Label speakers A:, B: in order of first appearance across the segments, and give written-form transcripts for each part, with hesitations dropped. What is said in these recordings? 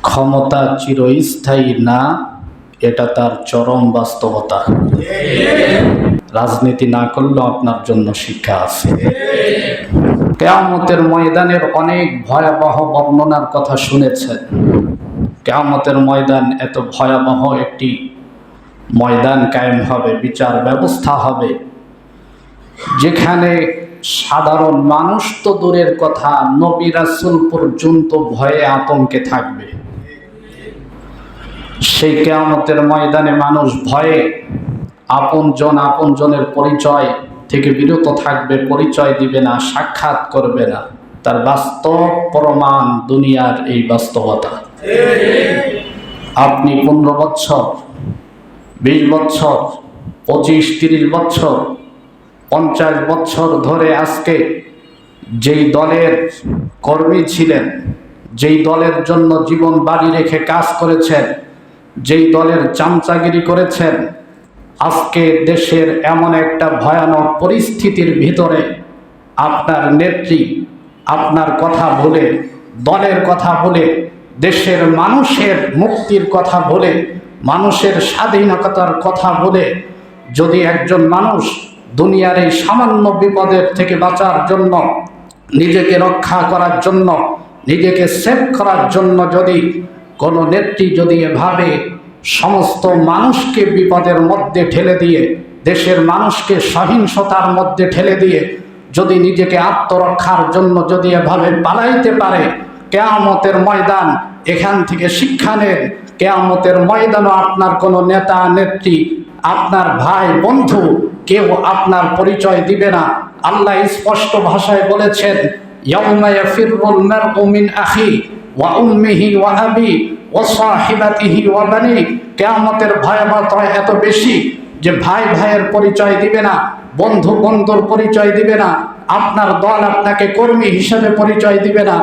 A: ক্ষমতা চিরস্থায়ী না, এটা তার চরম বাস্তবতা। রাজনীতি না করলেও আপনার জন্য শিক্ষা আছে। কিয়ামতের ময়দানের অনেক ভয়াবহ বর্ণনার কথা শুনেছেন। কিয়ামতের ময়দান এত ভয়াবহ একটি ময়দান কায়েম হবে, বিচার ব্যবস্থা হবে, যেখানে সাধারণ মানুষ তো দূরের কথা, নবী রাসূল পর্যন্ত ভয়ে আতঙ্কে থাকবে। সেই কিয়ামতের ময়দানে মানুষ ভয়ে আপনজনের পরিচয় থেকে বিরত থাকবে, পরিচয় দিবে না, সাক্ষাৎ করবে না। তার বাস্তব প্রমাণ দুনিয়ার এই বাস্তবতা। আপনি 15 বছর, 20 বছর, 25-30 বছর, 50 বছর ধরে আজকে যেই দলের কর্মী ছিলেন, যেই দলের জন্য জীবন বাজি রেখে কাজ করেছেন, যেই দলের চামচাগিরি করেছেন, আজকে দেশের এমন একটা ভয়ানক পরিস্থিতির ভিতরে আপনার নেত্রী আপনার কথা বলে, দলের কথা বলে, দেশের মানুষের মুক্তির কথা বলে, মানুষের স্বাধীনতার কথা বলে যদি একজন মানুষ দুনিয়ার এই সামান্য বিপদের থেকে বাঁচার জন্য, নিজেকে রক্ষা করার জন্য, নিজেকে সেভ করার জন্য যদি কোনো নেত্রী যদি এভাবে সমস্ত মানুষকে বিপদের মধ্যে ঠেলে দিয়ে, দেশের মানুষকে সহিংসতার মধ্যে ঠেলে দিয়ে যদি নিজেকে আত্মরক্ষার জন্য যদি এভাবে পালাইতে পারে, কিয়ামতের ময়দান এখান থেকে শিক্ষা নেন। কিয়ামতের ময়দানও আপনার কোনো নেতা নেত্রী, আপনার ভাই বন্ধু কেউ আপনার পরিচয় দিবে না। আল্লাহ স্পষ্ট ভাষায় বলেছেন, ইয়াউমা ইয়াফিরুল মারউ মিন আখি ওয়া উম্মিহি ওয়া আবি ওয়া সাহিবাতিহি ওয়া বানি। কিয়ামতের ভয়াবহতা এত বেশি যে ভাই ভাইয়ের পরিচয় দিবে না, বন্ধু বন্ধুর পরিচয় দিবে না, আপনার দল আপনাকে কর্মী হিসেবে পরিচয় দিবে না,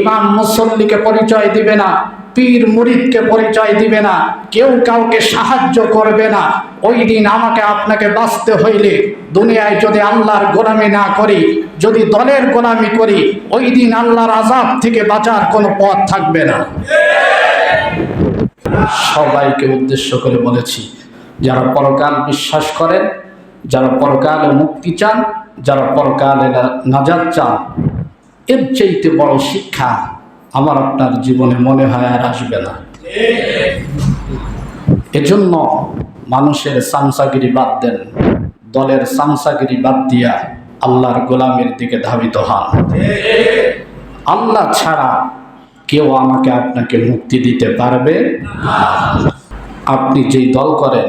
A: ইমাম মুসল্লিকে পরিচয় দিবে না, পীর মুরিদকে পরিচয় দিবে না, কেউ কাউকে সাহায্য করবে না। ওই দিন আমাকে আপনাকে বাঁচতে হইলে দুনিয়ায় যদি আল্লাহর গোলামি না করি, যদি দলের গোলামি করি, ওই দিন আল্লাহর আযাব থেকে বাঁচার কোনো পথ থাকবে না। সবাইকে উদ্দেশ্য করে বলেছি, যারা পরকাল বিশ্বাস করেন, যারা পরকালে মুক্তি চান, যারা পরকালে নাজাত চান, এর চাইতে বড় শিক্ষা আমার আপনার জীবনে মনে হয় আর আসবে না। এজন্য মানুষের সামসাগিরি বাদ দেন, দলের সামসাগিরি বাদ দিয়া আল্লাহর গোলামের দিকে ধাবিত হন। আল্লাহ ছাড়া কেউ আমাকে আপনাকে মুক্তি দিতে পারবে না। আপনি যেই দল করেন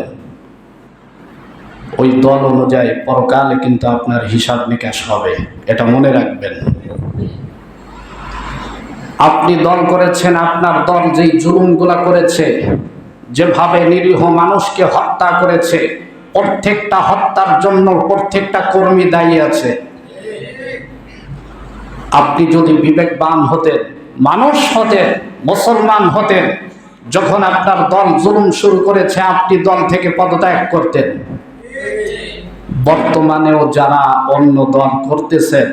A: ওই দল অনুযায়ী পরকালে কিন্তু আপনার হিসাব নিকাশ হবে, এটা মনে রাখবেন। আপনি দল করেছেন, আপনার দল যেই জুলুমগুলা করেছে, যেভাবে নিরীহ মানুষকে হত্যা করেছে, প্রত্যেকটা হত্যার জন্য প্রত্যেকটা কর্মী দায়ী আছে। আপনি যদি বিবেকবান হতেন, মানুষ হতেন, মুসলমান হতেন, যখন আপনার দল জুলুম শুরু করেছে আপনি দল থেকে পদত্যাগ করতেন। বর্তমানেও যারা অন্য দল করতেছেন,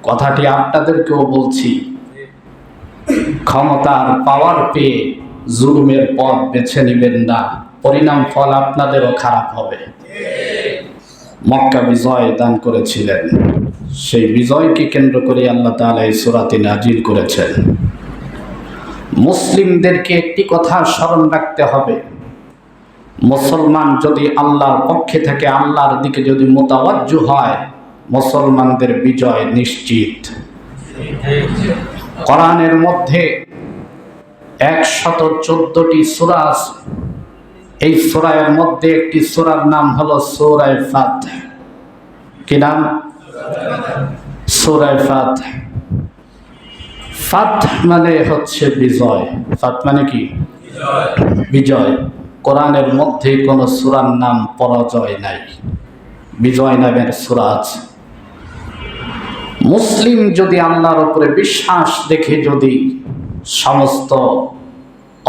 A: কথাটি আপনাদেরকেও বলছি, ক্ষমতার পাওয়ার পেয়ে জুলুমের পথ বেছে নেবেন না, পরিণাম ফল আপনাদেরও খারাপ হবে। মক্কা বিজয় দান করেছিলেন, সেই বিজয়কে কেন্দ্র করে আল্লাহ তাআলা এই সূরাটি নাজিল করেছেন। মুসলিমদেরকে একটি কথা স্মরণ রাখতে হবে, মুসলমান যদি আল্লাহর পক্ষে থেকে, আল্লাহর দিকে যদি মুতাওয়াজ্জু হয়, মুসলমানদের বিজয় নিশ্চিত। কোরআনের মধ্যে 114টি সূরা আছে। এই সূরার মধ্যে একটি সূরার নাম হলো সূরা ফাতিহা। কি নাম? সূরা ফাতিহা। ফাতহ মানে হচ্ছে বিজয়। ফাতহ মানে কি? বিজয়। কোরআনের মধ্যে কোনো সূরার নাম পরাজয় নাই, বিজয় নামের সূরা আছে। মুসলিম যদি আল্লাহর উপরে বিশ্বাস রেখে যদি সমস্ত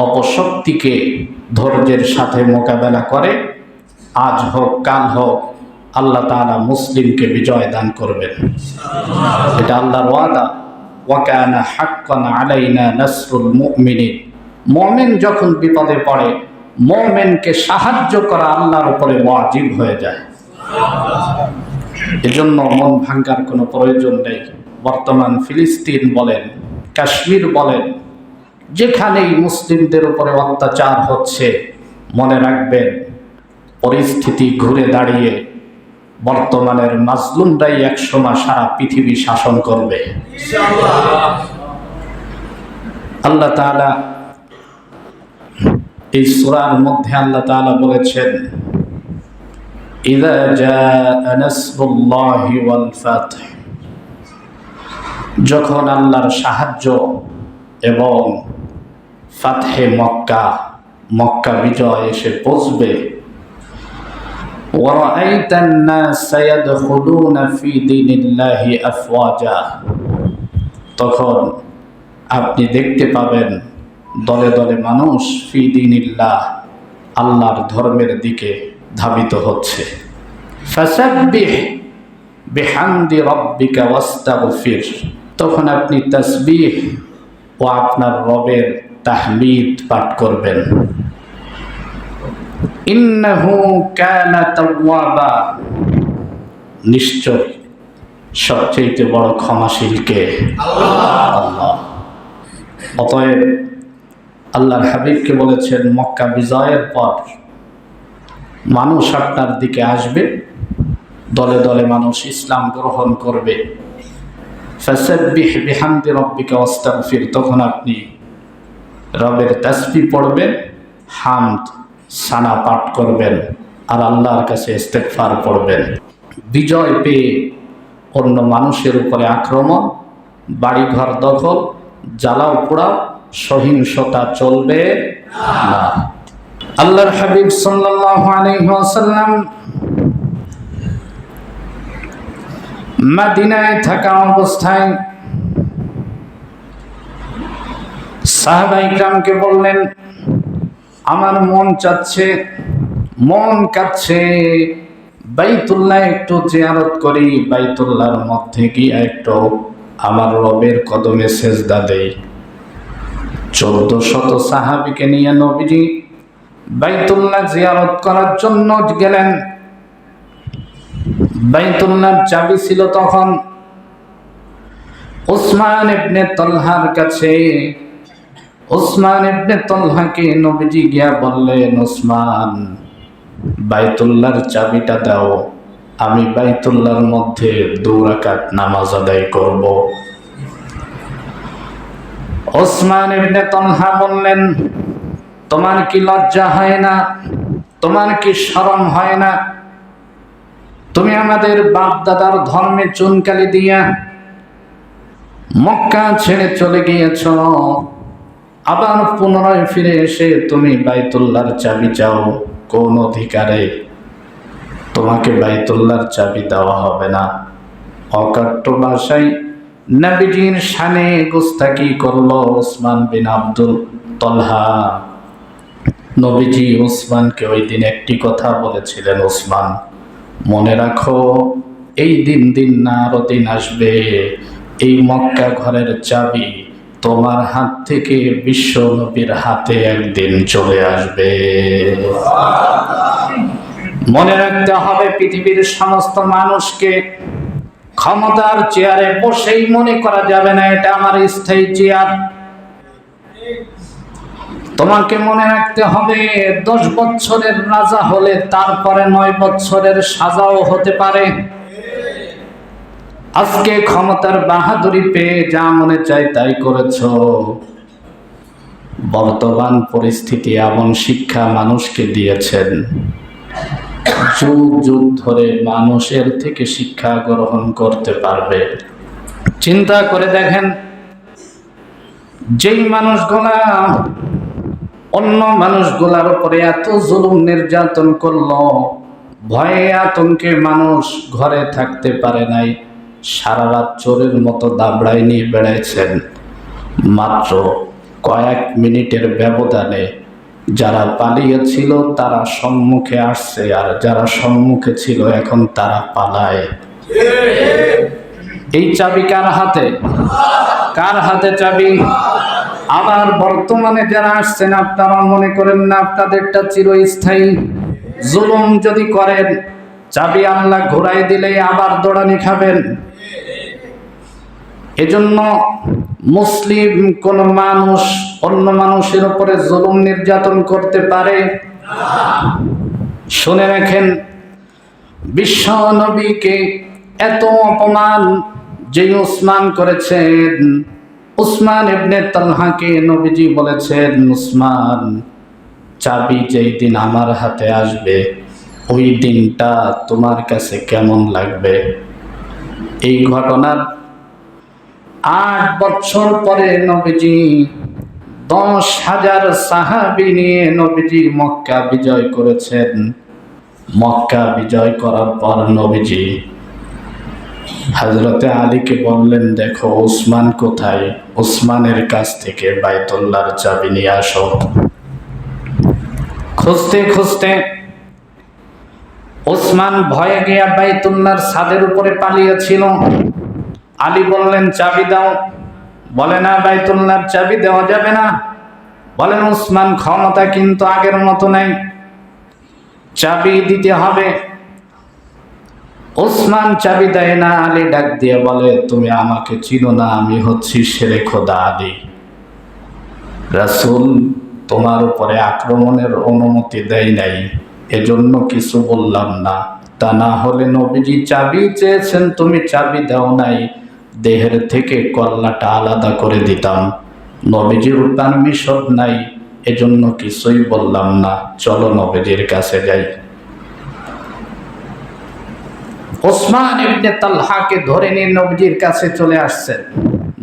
A: অপশক্তিকে ধৈর্যের সাথে মোকাবেলা করে, আজ হোক কাল হোক, আল্লাহ তাআলা মুসলিমকে বিজয় দান করবেন। এটা আল্লাহর ওয়াদা। ওয়া কানা হাক্কান আলাইনা নাসরুল মুমিনিন। মুমিন যখন বিপদে পড়ে, মুমিনকে সাহায্য করা আল্লাহর উপরে ওয়াজিব হয়ে যায়। এজন্য মন ভাঙ্গার কোনো প্রয়োজন নেই। বর্তমান ফিলিস্তিন বলেন, কাশ্মীর বলেন, যেখানেই মুসলিমদের উপরে অত্যাচার হচ্ছে, মনে রাখবেন পরিস্থিতি ঘুরে দাঁড়িয়ে বর্তমানের মাজলুমরাই একসময় সারা পৃথিবী শাসন করবে। আল্লাহ তাআলা এই সূরার মধ্যে আল্লাহ তাআলা বলেছেন, ইযা জাআ নাসরুল্লাহি ওয়াল ফাতহ, যখন আল্লাহর সাহায্য এবং ফাতহে মক্কা, মক্কা বিজয় এসে পৌঁছবে, ওয়া রাআইতান নাস ইয়াদখুলুনা ফি দীনিল্লাহি আফওয়াজা, তখন আপনি দেখতে পাবেন দলে দলে মানুষ ফি দীনিল্লাহ, আল্লাহর ধর্মের দিকে ধাবিত হচ্ছে। ফাসাব্বিহ বিহামদি রাব্বিকা ওয়াস্তাগফির, তখন আপনি তাসবিহ ও আপনার রবের তাহমিদ পাঠ করবেন। ইন্নাহু কানা তাওয়াবা, নিশ্চয় সবচেয়ে বড় ক্ষমাশীল কে? আল্লাহ। অতএব আল্লাহর হাবিবকে বলেছেন, মক্কা বিজয়ের পর মানুষ আপনার দিকে আসবে, দলে দলে মানুষ ইসলাম গ্রহণ করবে। ফাসাব্বিহ বিহামদি রাব্বিকা ওয়াস্তাগফির, তখন আপনি রবের তাসবিহ পড়বেন, হামদ সানা পাঠ করবেন আর আল্লাহর কাছে ইস্তেগফার পড়বেন। বিজয় পেয়ে অন্য মানুষের উপরে আক্রমণ, বাড়িঘর দখল, জ্বালাও পোড়াও, সহিংসতা চলবে না। আল্লাহর হাবিব সাল্লাল্লাহু আলাইহি ওয়াসাল্লাম মদিনায় থাকা অবস্থায় সাহাবায়ে কিরামকে বললেন, আমার মন চাচ্ছে, মন কাঁদছে, বাইতুল্লাহ একটু জিয়ারত করি, বাইতুল্লাহর মধ্যে গিয়ে একটু আমার রবের কদমে সেজদা দেই। 1400 সাহাবীকে নিয়ে নবীজি বাইতুল্লাহ জিয়ারত করার জন্য গেলেন। বাইতুল্লাহর চাবি ছিল তখন উসমান ইবনে তালহার কাছে। উসমান ইবনে তালহাকে নবীজি গিয়া বললেন, উসমান, বাইতুল্লাহর চাবিটা দাও, আমি বাইতুল্লাহর মধ্যে 2 রাকাত নামাজ আদায় করব। উসমান ইবনে তালহা বললেন, তোমার কি লজ্জা হয় না? তোমার কি শরম হয় না? তুমি আমাদের বাপ দাদার ধর্মে চুনকালি দিয়া মক্কা ছেড়ে চলে গিয়েছ, আবার পুনরায় ফিরে এসে তুমি বাইতুল্লাহর চাবি চাও, কোন অধিকারে? তোমাকে বাইতুল্লাহর চাবি দেওয়া হবে না। অকাট্য ভাষায় নবীজির শানে গোস্তাকি করলো উসমান বিন আব্দুল তালহা। নবীজি উসমানকে ওই দিন একটি কথা বলেছিলেন, উসমান, মনে রাখো, এই দিন না আরো দিন আসবে, এই মক্কা ঘরের চাবি তোমার হাত থেকে বিশ্ব নবীর হাতে একদিন চলে আসবে। মনে রাখতে হবে, পৃথিবীর সমস্ত মানুষকে ক্ষমতার চেয়ারে বসেই মনে করা যাবে না এটা আমার স্থায়ী চেয়ার। তোমাকে মনে রাখতে হবে, 10 বছরের রাজা হলে তারপরে 9 বছরের সাজাও হতে পারে। আজকে ক্ষমতার বাহাদুরি পেয়ে যা মনে চায় তাই করেছ। বর্তমান পরিস্থিতি এমন শিক্ষা মানুষকে দিয়েছেন, যুগ যুগ ধরে মানুষের থেকে শিক্ষা গ্রহণ করতে পারবে। চিন্তা করে দেখেন, যেই মানুষগুলা অন্য মানুষগুলার উপরে এত জুলুম নির্যাতন করলো, ভয়ে আতঙ্কে মানুষ ঘরে থাকতে পারে নাই, সারা রাত চোরের মতো দাবড়ায় নিয়ে বেড়াইছেন, মাত্র কয়েক মিনিটের ব্যবধানে যারা পালিয়েছিল তারা সম্মুখে আসছে, আর যারা সম্মুখে ছিল এখন তারা পালায়। এই চাবি কার হাতে? কার হাতে চাবি? আবার বর্তমানে যারা আসছেন আপনারা মনে করেন না আপনাদেরটা চিরস্থায়ী। জুলুম যদি করেন, চাবি আল্লাহ ঘুরাই দিলে আবার দৌড়ানি খাবেন। এজন্য মুসলিম কোন মানুষ অন্য মানুষের উপরে জুলুম নির্যাতন করতে পারে না। শুনে রাখেন, বিশ্ব নবীকে এত অপমান যে উসমান করেছেন, উসমান ইবনে তালহাকে নবীজি বলেছেন, উসমান, চাবি যেই দিন আমার হাতে আসবে ওই দিনটা তোমার কাছে কেমন লাগবে? এই ঘটনার 8 বছর পরে নবীজি 10,000 সাহাবী নিয়ে নবীজি মক্কা বিজয় করেছেন। মক্কা বিজয় করার পর নবীজি হযরতে আলীকে বললেন, দেখো উসমান কোথায়, উসমানের কাছ থেকে বাইতুল্লাহর চাবি নিয়ে আসো। খুঁজতে খুঁজতে উসমান ভয়ে গিয়া বাইতুল্লাহর ছাদের উপরে পালিয়েছিল। আলী বললেন, চাবি দাও। বলে না, বাইতুল্লাহর চাবি দেওয়া যাবে না। বলেন, উসমান ক্ষমতা কিন্তু আগের মতো নাই, চাবি দিতে হবে। উসমান চাবি দেয় না। আলী ডাক দিয়ে বলে, তুমি আমাকে চিনো না, আমি হচ্ছি শেরে খোদা আলী। রাসূল তোমার উপরে আক্রমণের অনুমতি দেয় নাই, এজন্য কিছু বললাম না। তা না হলে নবীজি চাবি চেয়েছেন, তুমি চাবি দাও নাই, দেহের থেকে কল্লাটা আলাদা করে দিতাম। নবীজির পারমিশন নাই, এজন্য কিছুই বললাম না। চলো নবীজির কাছে যাই। উসমান ইবনে তালহাকে ধরে নিয়ে নবীজির কাছে চলে আসছেন।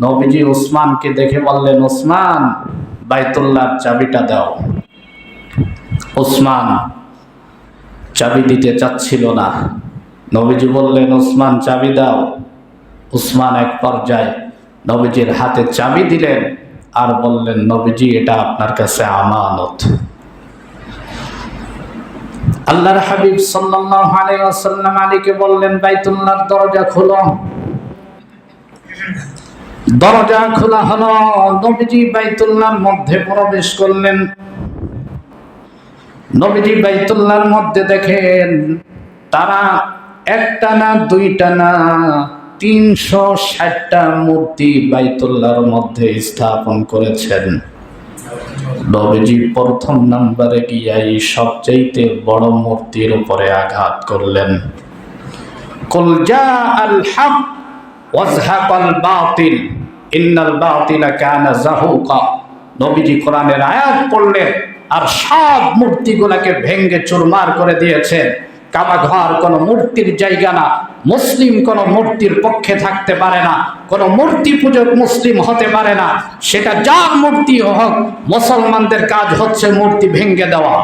A: নবীজি উসমানকে দেখে বললেন, উসমান, বাইতুল্লাহর চাবিটা দাও। উসমান চাবি দিতে চাচ্ছিল না। নবীজি বললেন, উসমান চাবি দাও। উসমান এক পর্যায়ে নবীজির হাতে চাবি দিলেন আর বললেন, নবীজি, এটা আপনার কাছে আমানত। আল্লাহর হাবিব সাল্লাল্লাহু আলাইহি ওয়াসাল্লাম আলীকে বললেন, বাইতুল্লাহর দরজা খোলো। দরজা খোলা হলো। নবীজি বাইতুল্লাহর মধ্যে প্রবেশ করলেন। নবীজি বাইতুল্লাহর মধ্যে দেখেন তারা একটা না দুইটা না 360টা মূর্তি বাইতুল্লাহর মধ্যে স্থাপন করেছেন। নবীজি প্রথম নম্বরে গিয়ে সবচেয়ে বড় মূর্তির উপরে আঘাত করলেন। কুল জাআল হক ওয়াজহাকাল বাতিল ইন্নাল বাতিলা কানা যাহুকা। নবীজি কোরআনের আয়াত পড়লেন আর সব মূর্তিগুলোকে ভেঙে চুরমার করে দিয়েছেন। কাবা ঘর কোন মূর্তির জায়গা না, মুসলিম কোন মূর্তির পক্ষে থাকতে পারে না, কোন মূর্তি পূজক মুসলিম হতে পারে না। সেটা যার মূর্তি হোক, মুসলমানদের কাজ হচ্ছে মূর্তি ভেঙে দেওয়া।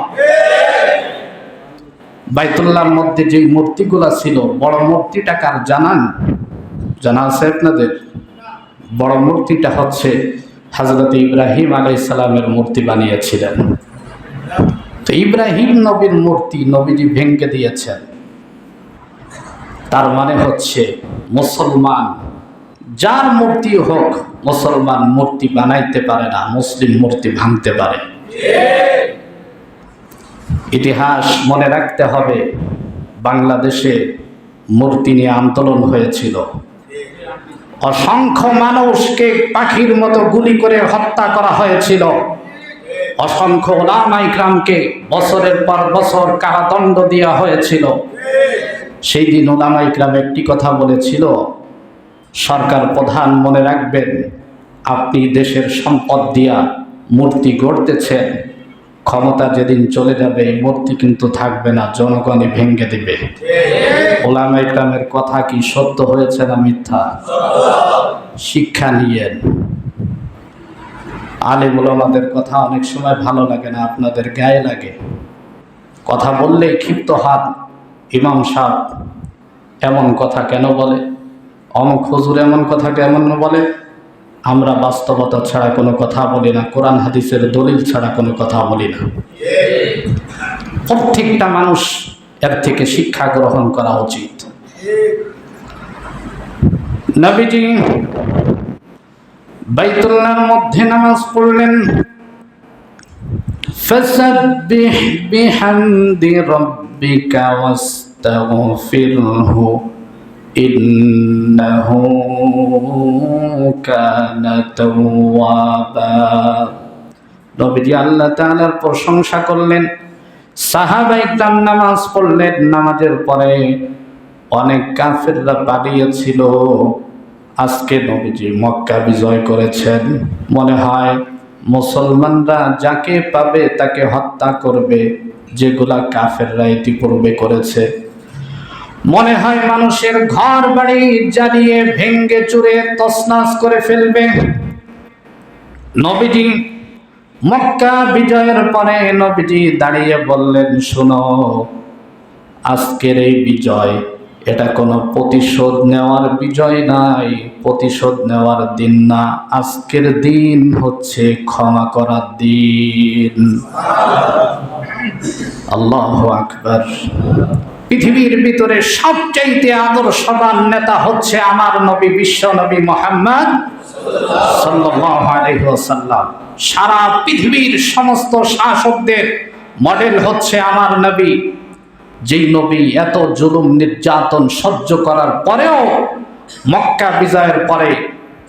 A: বাইতুল্লাহর মধ্যে যে মূর্তিগুলা ছিল, বড় মূর্তিটা কার জানান? জানা আছে আপনাদের? বড় মূর্তিটা হচ্ছে হযরত ইব্রাহিম আলাইহিস সালামের মূর্তি বানিয়েছিলেন। তো ইব্রাহিম নবীর মূর্তি নবীজি ভেঙে দিয়েছেন। তার মানে হচ্ছে মুসলমান যার মূর্তি হোক, মুসলমান মূর্তি বানাইতে পারে না, মুসলিম মূর্তি ভাঙতে পারে। ইতিহাস মনে রাখতে হবে, বাংলাদেশে মূর্তি নিয়ে আন্দোলন হয়েছিল। অসংখ্য মানুষকে পাখির মতো গুলি করে হত্যা করা হয়েছিল। অসংখ্য উলামা ইকরামকে বছরের পর বছর কারাদণ্ড দেওয়া হয়েছিল। সেই দিন উলামা ইকরাম একটি কথা বলেছিল, সরকার প্রধান মনে রাখবেন, আপনি দেশের সম্পদ দিয়া মূর্তি গড়তেছেন, ক্ষমতা যেদিন চলে যাবে এই মূর্তি কিন্তু থাকবে না, জনগণই ভেঙে দিবে। উলামা ইকরামের কথা কি সত্য হয়েছে না মিথ্যা? শিক্ষা নিয়েন। আলেম ওলামাদের কথা অনেক সময় ভালো লাগে না, আপনাদের গায়ে লাগে। কথা বললেই ক্ষিপ্ত হাত, ইমাম সাহেব এমন কথা কেন বলে, অমুক হুজুর এমন কথা কেমন বলে। আমরা বাস্তবতা ছাড়া কোনো কথা বলি না, কোরআন হাদিসের দলিল ছাড়া কোনো কথা বলি না। প্রত্যেকটা মানুষ এর থেকে শিক্ষা গ্রহণ করা উচিত। নবীজি বাইতুল্লাহর মধ্যে নামাজ পড়লেন। ফাসাব্বিহ বিহামদি রাব্বিকা ওয়াস্তাগফিরহু ইন্নাহু কানা তাওয়াবা। নবীজি আল্লাহ তাআলার প্রশংসা করলেন, সাহাবায়ে কেরাম নামাজ পড়লেন। নামাজের পরে অনেক কাফেররা পালিয়েছিল। আজকে নবীজি মক্কা বিজয় করেছেন, মনে হয় মুসলমানরা যাকে পাবে তাকে হত্যা করবে, যেগুলা কাফেররা ইতিপূর্বে করেছে। মনে হয় মানুষের ঘর বাড়ি জ্বালিয়ে ভেঙ্গে চুরে তছনছ করে ফেলবে। নবীজি মক্কা বিজয়ের পরে নবীজি দাঁড়িয়ে বললেন, শোনো, আজকের এই বিজয় এটা কোনো প্রতিশোধ নেওয়ার বিজয় নাই, প্রতিশোধ নেওয়ার দিন না। আজকের দিন হচ্ছে ক্ষমা করার দিন। আল্লাহু আকবার। পৃথিবীর ভিতরে সবচাইতে আদর্শবান নেতা হচ্ছে আমার নবী, বিশ্ব নবী মুহাম্মদ সাল্লাল্লাহু আলাইহি ওয়াসাল্লাম। সারা পৃথিবীর সমস্ত শাসকদের মডেল হচ্ছে আমার নবী, যেই নবী এত জুলুম নির্যাতন সহ্য করার পরেও মক্কা বিজয়ের পরে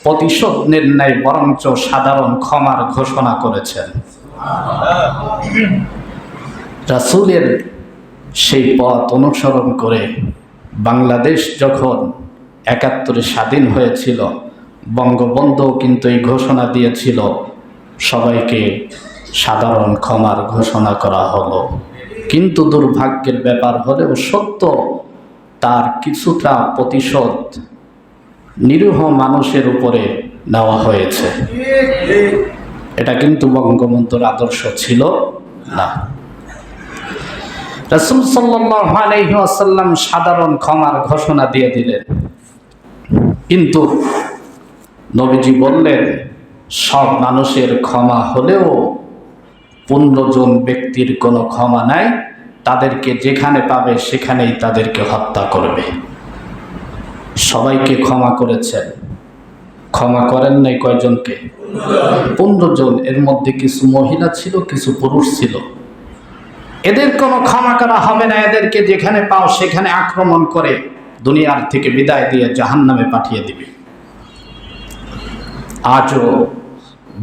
A: প্রতিশোধ নির্ণয় বরঞ্চ সাধারণ ক্ষমার ঘোষণা করেছেন। রাসূলের সেই পথ অনুসরণ করে বাংলাদেশ যখন ৭১ স্বাধীন হয়েছিল, বঙ্গবন্ধু কিন্তু এই ঘোষণা দিয়েছিল, সবাইকে সাধারণ ক্ষমার ঘোষণা করা হলো। কিন্তু দুর্ভাগ্যের ব্যাপার হলেও সত্য, তার কিছুটা প্রতিশোধ নিরীহ মানুষের উপরে নেওয়া হয়েছে। এটা কিন্তু বঙ্গবন্ধুর আদর্শ ছিল না। রাসূল সাল্লাল্লাহু আলাইহি ওয়াসাল্লাম সাধারণ ক্ষমার ঘোষণা দিয়ে দিলেন, কিন্তু নবীজি বললেন, সব মানুষের ক্ষমা হলেও 15 জন ব্যক্তির কোনো ক্ষমা নাই, তাদেরকে যেখানে পাবে সেখানেই তাদেরকে হত্যা করবে। সবাইকে ক্ষমা করেছেন, ক্ষমা করেন নাই কয়জনকে? 15 জন। এর মধ্যে কিছু মহিলা ছিল, কিছু পুরুষ ছিল। এদের কোনো ক্ষমা করা হবে না, এদেরকে যেখানে পাও সেখানে আক্রমণ করে দুনিয়ার থেকে বিদায় দিয়ে জাহান্নামে পাঠিয়ে দিবে। আজও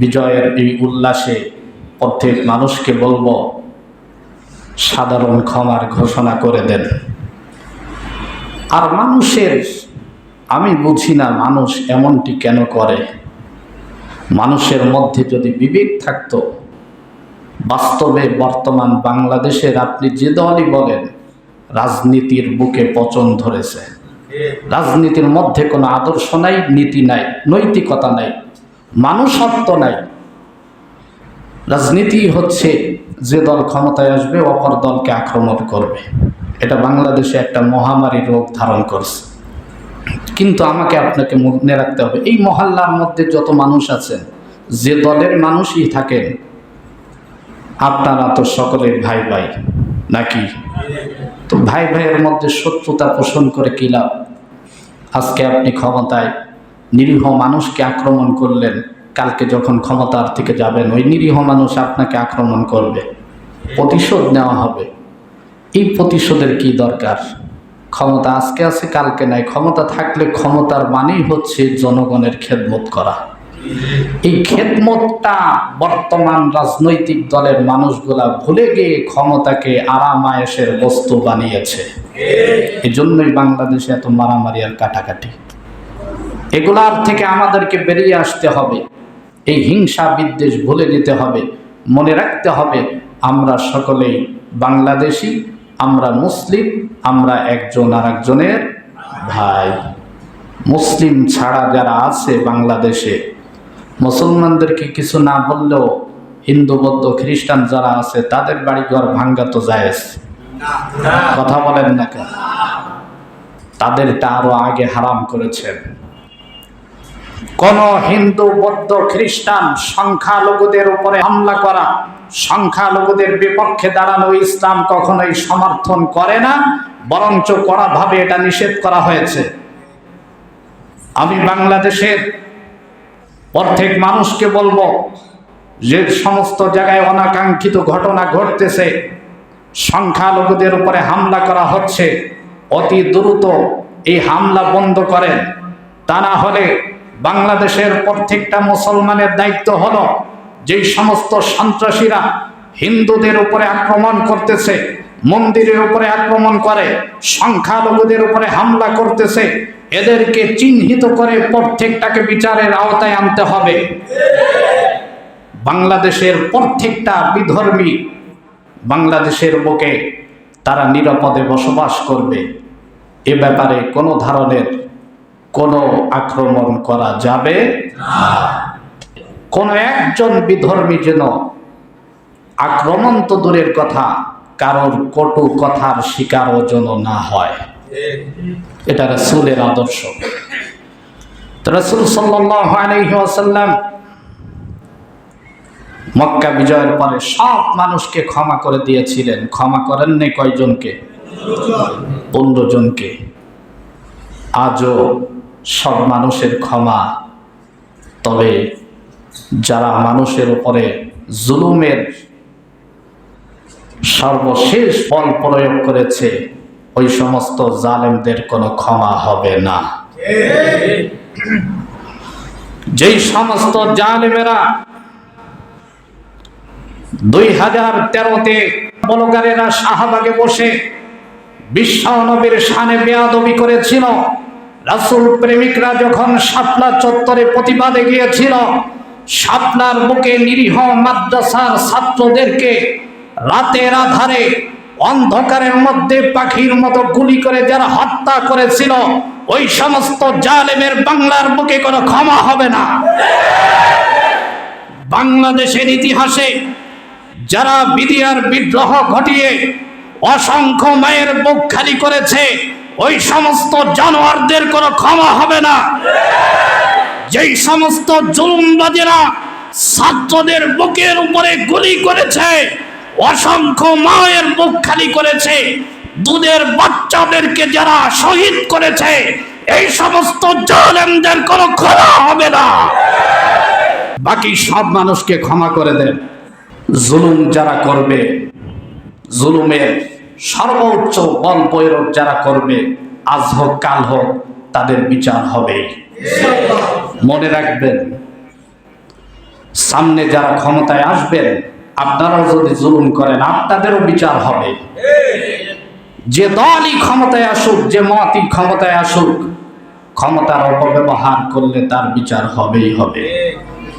A: বিজয়ের এই উল্লাসে প্রত্যেক মানুষকে বলবো, সাধারণ ক্ষমার ঘোষণা করে দেন। আর মানুষের, আমি বুঝি না মানুষ এমনটি কেন করে। মানুষের মধ্যে যদি বিবেক থাকতো, বাস্তবে বর্তমান বাংলাদেশের আপনি যে দলই বলেন, রাজনীতির বুকে পচন ধরেছে। রাজনীতির মধ্যে কোনো আদর্শ নাই, নীতি নাই, নৈতিকতা নাই, মানুষত্ব নাই। রাজনীতি হচ্ছে যে দল ক্ষমতায় আসবে অপর দলকে আক্রমণ করবে। এটা বাংলাদেশে একটা মহামারী রোগ ধারণ করছে। কিন্তু আমাকে আপনাকে মনে রাখতে হবে, এই মহল্লার মধ্যে যত মানুষ আছেন, যে দলের মানুষই থাকেন, আপনারা তো সকলে ভাই ভাই নাকি? তো ভাই ভাইয়ের মধ্যে শত্রুতা পোষণ করে কি লাভ? আজকে আপনি ক্ষমতায় নিরীহ মানুষকে আক্রমণ করলেন, কালকে যখন ক্ষমতার থেকে যাবেন ওই নিরীহ মানুষ আপনাকে আক্রমণ করবে, প্রতিশোধ নেওয়া হবে। এই প্রতিশোধের কি দরকার? ক্ষমতা আজকে আছে, কালকে নাই। ক্ষমতা থাকলে ক্ষমতার মানেই হচ্ছে জনগণের খেদমত করা। এই খেদমতটা বর্তমান রাজনৈতিক দলের মানুষগুলা ভুলে গিয়ে ক্ষমতাকে আরাম আয়েশের বস্তু বানিয়েছে। এজন্যই বাংলাদেশে এত মারামারি আর কাটাকাটি। এগুলার থেকে আমাদেরকে বেরিয়ে আসতে হবে। এই হিংসা বিদ্বেষ ভুলে যেতে হবে। মনে রাখতে হবে, আমরা সকলেই বাংলাদেশি, আমরা মুসলিম, আমরা একজন আর একজনের ভাই। মুসলিম ছাড়া যারা আছে বাংলাদেশে, মুসলমানদেরকে কিছু না বললেও হিন্দু বৌদ্ধ খ্রিস্টান যারা আছে তাদের বাড়িঘর ভাঙ্গা তো জায়েজ। কথা বলেন না কেন? তাদেরটা আরো আগে হারাম করেছেন। কোন হিন্দু বৌদ্ধ খ্রিস্টান সংখ্যালঘুদের উপরে হামলা করা, সংখ্যালঘুদের বিপক্ষে দাঁড়ানো ইসলাম কখনোই সমর্থন করে না, বরঞ্চ কড়াভাবে এটা নিষেধ করা হয়েছে। আমি বাংলাদেশের প্রত্যেক মানুষকে বলবো, যে সমস্ত জায়গায় অনাকাঙ্ক্ষিত ঘটনা ঘটতেছে, সংখ্যালঘুদের উপরে হামলা করা হচ্ছে, অতি দ্রুত এই হামলা বন্ধ করেন। তা না হলে বাংলাদেশের প্রত্যেকটা মুসলমানের দায়িত্ব হলো, যেই সমস্ত সন্ত্রাসীরা হিন্দুদের উপরে আক্রমণ করতেছে, মন্দিরের উপরে আক্রমণ করে, সংখ্যালঘুদের উপরে হামলা করতেছে, এদেরকে চিহ্নিত করে প্রত্যেকটাকে বিচারের আওতায় আনতে হবে। বাংলাদেশের প্রত্যেকটা বিধর্মী বাংলাদেশের বুকে তারা নিরাপদে বসবাস করবে। এ ব্যাপারে কোনো ধরনের কোনো আক্রমণ করা যাবে না। কোনো একজন বিধর্মী যেন আক্রমণ তো দূরের কথা, কারোর কটু কথার শিকারও যেন না হয়। এটা রাসূলের আদর্শ। তো রাসূল সাল্লাল্লাহু আলাইহি ওয়াসাল্লাম মক্কা বিজয়ের পরে সব মানুষকে ক্ষমা করে দিয়েছিলেন। ক্ষমা করেন নাই কয়জনকে? 15 জনকে। আজও সব মানুষের ক্ষমা, তবে যারা মানুষের উপরে জুলুমের সর্বশেষ বল প্রয়োগ করেছে, ওই সমস্ত জালেমদের কোনো ক্ষমা হবে না। যেই সমস্ত জালেমেরা 2013-তে ব্লগারেরা শাহবাগে বসে বিশ্ব নবীর শানে বেয়াদবি করেছিল, রাসূল প্রেমিকরা যখন শাপলা চত্বরে প্রতিবাদে গিয়েছিল, শাপলার বুকে নিরীহ মাদ্রাসার ছাত্রদেরকে রাতের আধারে অন্ধকারের মধ্যে পাখির মতো গুলি করে যারা হত্যা করেছিল, ওই সমস্ত জালেমের বাংলার বুকে কোনো ক্ষমা হবে না। বাংলাদেশের ইতিহাসে যারা বিডিআর বিদ্রোহ ঘটিয়ে অসংখ্য মায়ের বুক খালি করেছে, ওই সমস্ত জানোয়ারদের কোনো ক্ষমা হবে না। যেই সমস্ত জুলুমবাজেরা ছাত্রদের বুকের উপরে গুলি করেছে, অসংখ্য মায়ের বুক খালি করেছে, দুধের বাচ্চাদেরকে যারা শহীদ করেছে, এই সমস্ত জালেমদের কোনো ক্ষমা হবে না। বাকি সব মানুষকে ক্ষমা করে দেন। জুলুম যারা করবে, জুলুমের সর্বোচ্চ বল প্রয়োগ যারা করবে, আজ হোক কাল হোক তাদের বিচার হবে। মনে রাখবেন, সামনে যারা ক্ষমতায় আসবেন, আপনারাও যদি জুলুম করেন আপনাদেরও বিচার হবে। যে দলই ক্ষমতায় আসুক, যে মতই ক্ষমতায় আসুক, ক্ষমতার অপব্যবহার করলে তার বিচার হবেই হবে।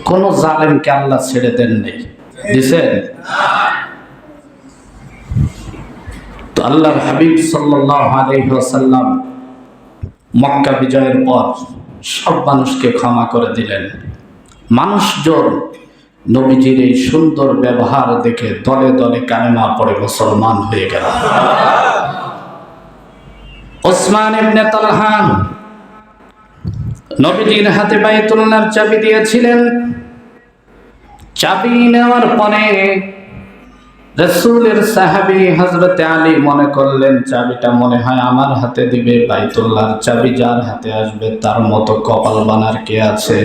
A: কোন জালেমকে আল্লাহ ছেড়ে দেন নেই, দিছেন? তো আল্লাহর হাবিব সাল্লাল্লাহু আলাইহি ওয়াসাল্লাম মক্কা বিজয়ের পর সব মানুষকে ক্ষমা করে দিলেন। মানুষজন নবীজির এই সুন্দর ব্যবহার দেখে দলে দলে কালেমা পড়ে মুসলমান হয়ে গেল। ওসমান ইবনে তালহা নবীজির হাতে বাইতুল্লাহর চাবি দিয়েছিলেন। চাবি নেওয়ার পরে রাসূলের সাহাবী হযরতে আলী মনে করলেন, চাবিটা মনে হয় আমার হাতে দিবে। বাইতুল্লাহর চাবি যার হাতে আসবে তার মতো কপাল বানার কে আছে?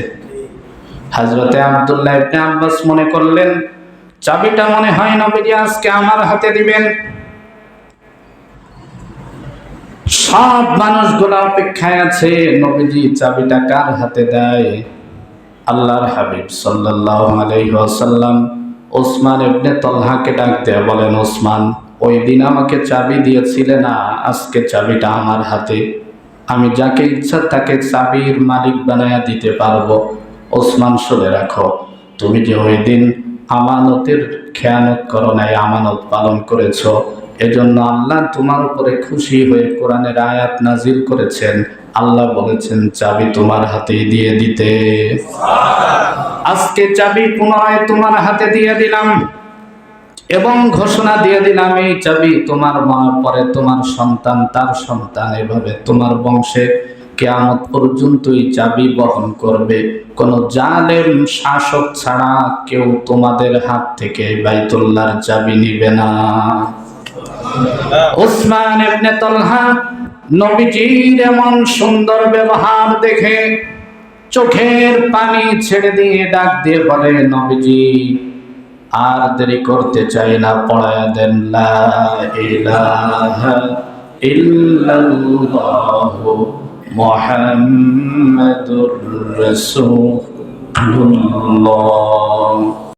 A: হযরতে আব্দুল্লাহ ইবনে আব্বাস মনে করলেন, চাবিটা মনে হয় নবীজি আজকে আমার হাতে দিবেন। সব মানুষগুলো অপেক্ষায় আছে, নবীজি চাবিটা কার হাতে দেয়। আল্লাহর হাবিব সাল্লাল্লাহু আলাইহি ওয়াসাল্লাম ওসমান ইবনে তালহাকে ডাক দিয়ে বলেন, ওসমান, ওই দিন আমাকে চাবি দিয়েছিলে না, আজকে চাবিটা আমার হাতে, আমি যাকে ইচ্ছা তাকে চাবির মালিক বানায়া দিতে পারবো। ওসমান, শুনে রাখো, তুমি যে ওই দিন আমানতের খেয়ানত করো নাই, আমানত পালন করেছো, এজন্য আল্লাহ তোমার উপরে খুশি হয়ে কোরআনের আয়াত নাজিল করেছেন। আল্লাহ বলেছেন চাবি তোমার হাতে দিয়ে দিতে। আজকে চাবি পুনরায় তোমার হাতে দিয়ে দিলাম এবং ঘোষণা দিয়ে দিলাম, এই চাবি তোমার মরার পরে তোমার সন্তান, তার সন্তান, এভাবে তোমার বংশে কিয়ামত পর্যন্ত এই চাবি বহন করবে। কোন জালেম শাসক ছাড়া কেউ তোমাদের হাত থেকে বাইতুল্লাহর চাবি নিবে না। ওসমান ইবনে তালহা নবীজির এমন সুন্দর ব্যবহার দেখে চোখের পানি ছেড়ে দিয়ে ডাক দিয়ে বলে, নবীজি আর দেরি করতে চাই না, পড়ায়া দেন লা ইলাহা ইল্লাল্লাহু মুহাম্মাদুর রাসূলুল্লাহ।